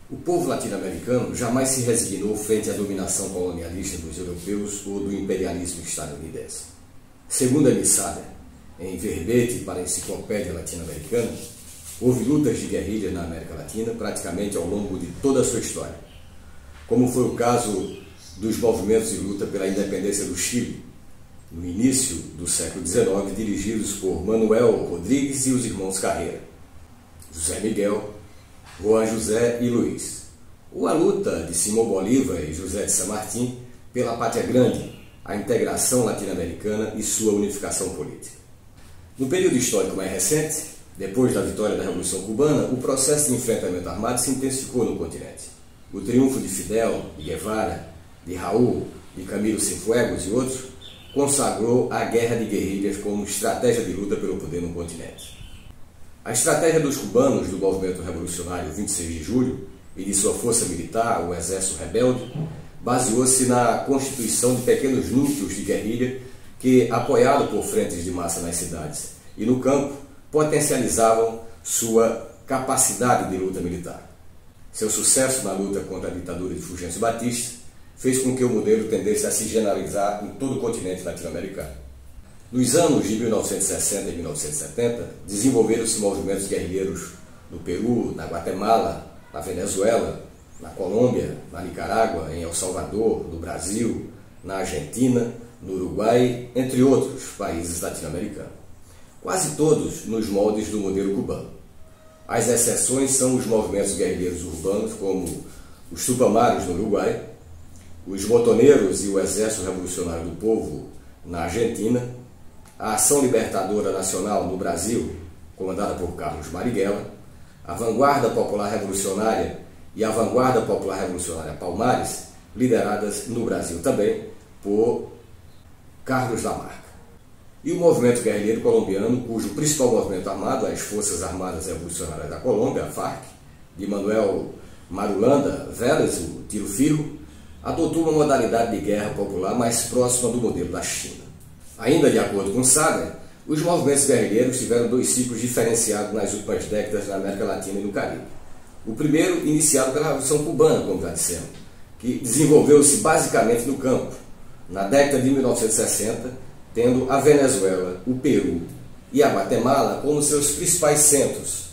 O povo latino-americano jamais se resignou frente à dominação colonialista dos europeus ou do imperialismo estadunidense. Segundo Emil Sader, em Verbete para a Enciclopédia Latino-Americana, houve lutas de guerrilha na América Latina praticamente ao longo de toda a sua história, como foi o caso dos movimentos de luta pela independência do Chile, no início do século XIX, dirigidos por Manuel Rodrigues e os irmãos Carreira, José Miguel, Juan José e Luiz. Ou a luta de Simão Bolívar e José de San Martín pela Pátria Grande, a integração latino-americana e sua unificação política. No período histórico mais recente, depois da vitória da Revolução Cubana, o processo de enfrentamento armado se intensificou no continente. O triunfo de Fidel, de Guevara, de Raul, de Camilo Cienfuegos e outros consagrou a guerra de guerrilhas como estratégia de luta pelo poder no continente. A estratégia dos cubanos do movimento revolucionário 26 de julho e de sua força militar, o Exército Rebelde, baseou-se na constituição de pequenos núcleos de guerrilha que, apoiado por frentes de massa nas cidades e no campo, potencializavam sua capacidade de luta militar. Seu sucesso na luta contra a ditadura de Fulgêncio Batista fez com que o modelo tendesse a se generalizar em todo o continente latino-americano. Nos anos de 1960 e 1970, desenvolveram-se movimentos guerrilheiros no Peru, na Guatemala, na Venezuela, na Colômbia, na Nicarágua, em El Salvador, no Brasil, na Argentina, no Uruguai, entre outros países latino-americanos. Quase todos nos moldes do modelo cubano. As exceções são os movimentos guerrilheiros urbanos, como os Tupamaros no Uruguai, os Motoneiros e o Exército Revolucionário do Povo na Argentina, a Ação Libertadora Nacional no Brasil, comandada por Carlos Marighella, a Vanguarda Popular Revolucionária e a Vanguarda Popular Revolucionária Palmares, lideradas no Brasil também por Carlos Lamarca. E o movimento guerrilheiro colombiano, cujo principal movimento armado, as Forças Armadas Revolucionárias da Colômbia, a FARC, de Manuel Marulanda Vélez, o Tiro Fijo, adotou uma modalidade de guerra popular mais próxima do modelo da China. Ainda de acordo com Sader, os movimentos guerrilheiros tiveram dois ciclos diferenciados nas últimas décadas na América Latina e no Caribe. O primeiro, iniciado pela Revolução Cubana, como já dissemos, que desenvolveu-se basicamente no campo, na década de 1960, tendo a Venezuela, o Peru e a Guatemala como seus principais centros.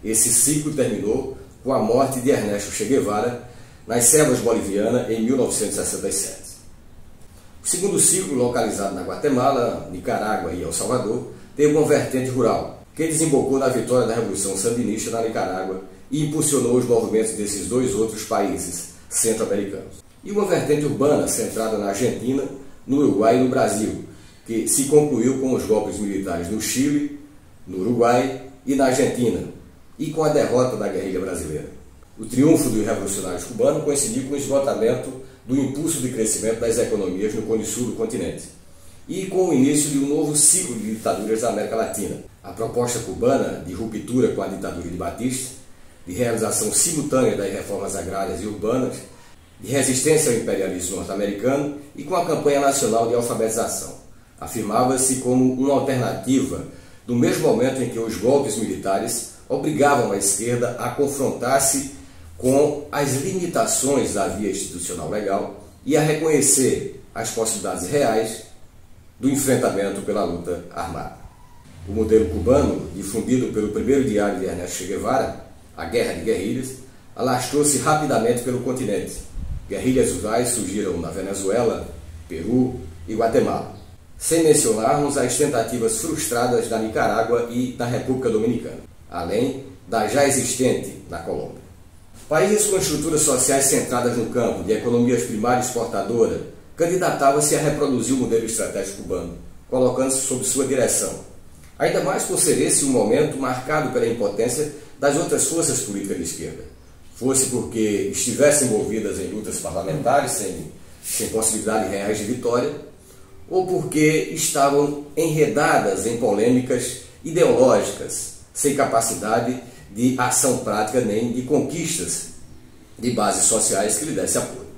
Esse ciclo terminou com a morte de Ernesto Che Guevara nas selvas bolivianas em 1967. O segundo ciclo, localizado na Guatemala, Nicarágua e El Salvador, teve uma vertente rural, que desembocou na vitória da Revolução Sandinista na Nicarágua e impulsionou os movimentos desses dois outros países centro-americanos. E uma vertente urbana, centrada na Argentina, no Uruguai e no Brasil, que se concluiu com os golpes militares no Chile, no Uruguai e na Argentina, e com a derrota da guerrilha brasileira. O triunfo dos revolucionários cubanos coincidiu com o esgotamento do impulso de crescimento das economias no cone sul do continente e com o início de um novo ciclo de ditaduras da América Latina. A proposta cubana de ruptura com a ditadura de Batista, de realização simultânea das reformas agrárias e urbanas, de resistência ao imperialismo norte-americano e com a campanha nacional de alfabetização. Afirmava-se como uma alternativa no mesmo momento em que os golpes militares obrigavam a esquerda a confrontar-se com as limitações da via institucional legal e a reconhecer as possibilidades reais do enfrentamento pela luta armada. O modelo cubano, difundido pelo primeiro diário de Ernesto Che Guevara, A Guerra de Guerrilhas, alastrou-se rapidamente pelo continente. Guerrilhas rurais surgiram na Venezuela, Peru e Guatemala, sem mencionarmos as tentativas frustradas na Nicarágua e na República Dominicana, além da já existente na Colômbia. Países com estruturas sociais centradas no campo, de economias primária exportadora, candidatavam-se a reproduzir o modelo estratégico cubano, colocando-se sob sua direção. Ainda mais por ser esse um momento marcado pela impotência das outras forças políticas de esquerda. Fosse porque estivessem envolvidas em lutas parlamentares, sem possibilidade reais de vitória, ou porque estavam enredadas em polêmicas ideológicas, sem capacidade de ação prática nem de conquistas de bases sociais que lhe desse apoio.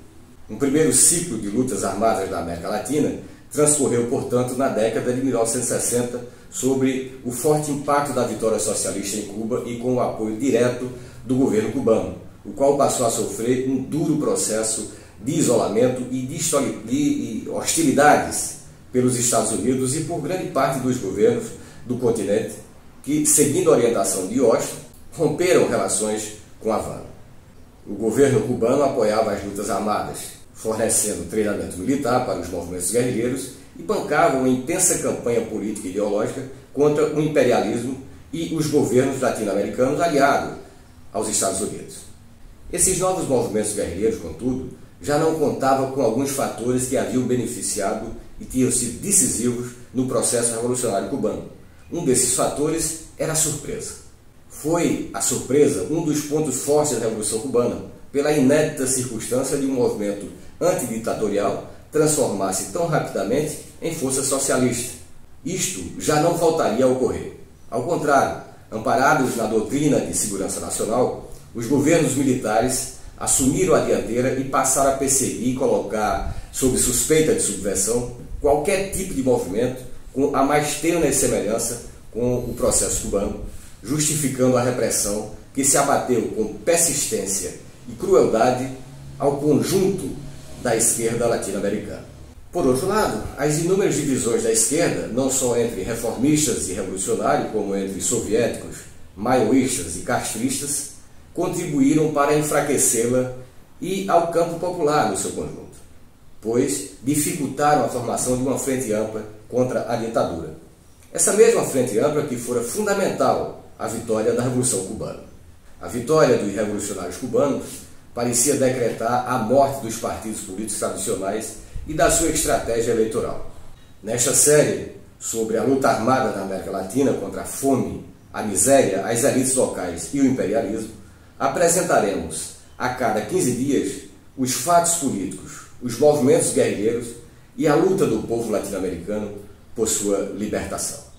Um primeiro ciclo de lutas armadas na América Latina transcorreu, portanto, na década de 1960, sobre o forte impacto da vitória socialista em Cuba e com o apoio direto do governo cubano, o qual passou a sofrer um duro processo de isolamento e de hostilidades pelos Estados Unidos e por grande parte dos governos do continente que, seguindo a orientação de Washington, romperam relações com Havana. O governo cubano apoiava as lutas armadas, fornecendo treinamento militar para os movimentos guerrilheiros e bancava uma intensa campanha política e ideológica contra o imperialismo e os governos latino-americanos aliados aos Estados Unidos. Esses novos movimentos guerrilheiros, contudo, já não contavam com alguns fatores que haviam beneficiado e tinham sido decisivos no processo revolucionário cubano. Um desses fatores era a surpresa. Foi a surpresa um dos pontos fortes da Revolução Cubana, pela inédita circunstância de um movimento antiditatorial transformar-se tão rapidamente em força socialista. Isto já não voltaria a ocorrer. Ao contrário, amparados na doutrina de segurança nacional, os governos militares assumiram a dianteira e passaram a perseguir e colocar sob suspeita de subversão qualquer tipo de movimento com a mais tênue semelhança com o processo cubano, justificando a repressão que se abateu com persistência e crueldade ao conjunto da esquerda latino-americana. Por outro lado, as inúmeras divisões da esquerda, não só entre reformistas e revolucionários, como entre soviéticos, maoístas e castristas, contribuíram para enfraquecê-la e ao campo popular no seu conjunto, pois dificultaram a formação de uma frente ampla contra a ditadura. Essa mesma frente ampla que fora fundamental à vitória da Revolução Cubana. A vitória dos revolucionários cubanos parecia decretar a morte dos partidos políticos tradicionais e da sua estratégia eleitoral. Nesta série sobre a luta armada na América Latina contra a fome, a miséria, as elites locais e o imperialismo, apresentaremos a cada 15 dias os fatos políticos, os movimentos guerrilheiros e a luta do povo latino-americano por sua libertação.